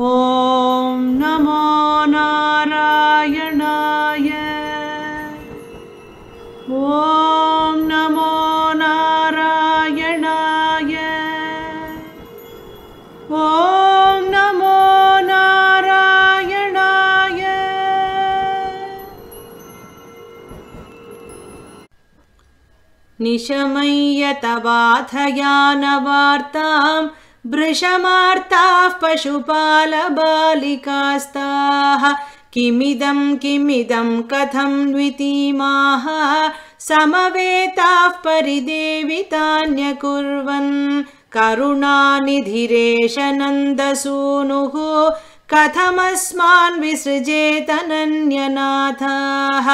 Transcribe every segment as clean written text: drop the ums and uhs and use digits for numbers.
ॐ नमो नारायणाय। ॐ नमो नारायणाय। ॐ नमो नारायणाय। निशमय्यतवाथयानवार्तां वृषमार्ताः पशुपालबालिकास्ताः किमिदं कथं द्वितीमाः समवेताः परिदेवितान्यकुर्वन् करुणानिधिरेश नन्दसूनुः कथमस्मान् विसृजेत नन्यनाथाः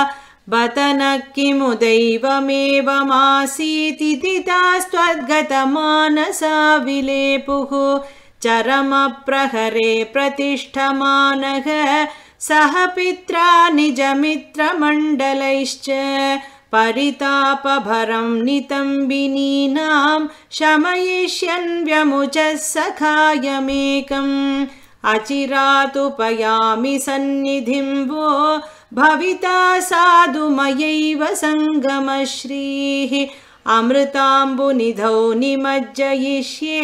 बत न किमु दैवमेवमासीतिति तास्त्वद्गतमानसा विलेपुः चरमप्रहरे प्रतिष्ठमानः सह पित्रा निजमित्रमण्डलैश्च परितापभरं नितम्बिनीनां शमयिष्यन् व्यमुचः सखायमेकम् अचिरातुपयामि सन्निधिं वो भविता साधुमयैव सङ्गमश्रीः अमृताम्बुनिधौ निमज्जयिष्ये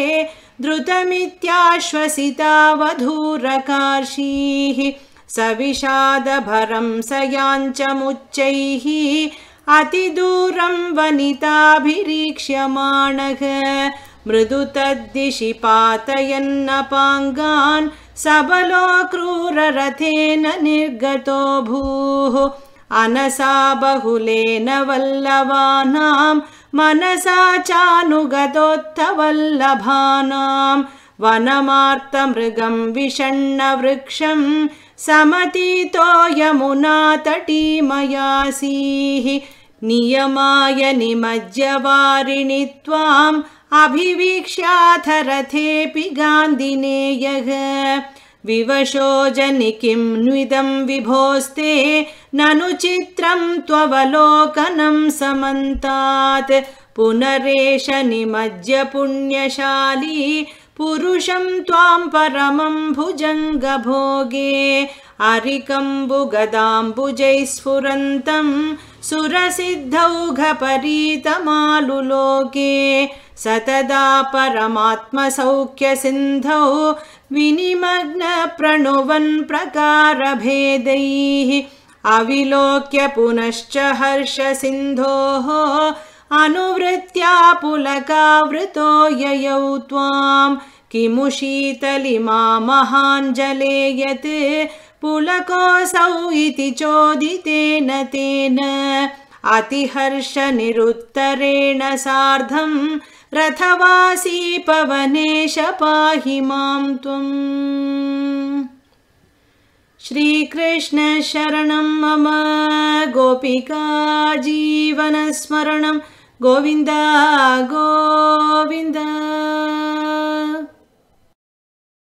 द्रुतमित्याश्वसिता वधूरकार्षीः सविषादभरं स याञ्चमुच्चैः अतिदूरं वनिताभिरीक्ष्यमाणः मृदु तद्दिशि पातयन्नपाङ्गान् सबलो क्रूररथेन निर्गतो भूः अनसा बहुलेन वल्लभानां मनसा चानुगतोत्थवल्लभानां वनमार्तमृगं विषण्णवृक्षं समतीतो यमुना तटीमयासीः नियमाय निमज्य वारिणि त्वाम् अभिवीक्ष्याथ रथेऽपि गान्धिनेयः विवशो जनि किं न्विदं विभोस्ते ननु चित्रं त्ववलोकनं समन्तात् पुनरेष निमज्य पुण्यशाली पुरुषं त्वां परमं भुजङ्गभोगे अरिकम्बुगदाम्बुजैः स्फुरन्तं सुरसिद्धौघपरीतमालुलोके सतदा परमात्मसौख्यसिन्धौ विनिमग्नप्रणुवन् प्रकारभेदैः अविलोक्य पुनश्च हर्षसिन्धोः अनुवृत्त्या पुलकावृतो ययौ त्वां किमु शीतलिमा महाञ्जले यत् पुलकोऽसौ इति चोदितेन तेन अतिहर्षनिरुत्तरेण सार्धं रथवासी पवनेश पाहि मां त्वम्। श्रीकृष्ण शरणं मम गोपिका जीवनस्मरणं गोविन्द गोविन्द।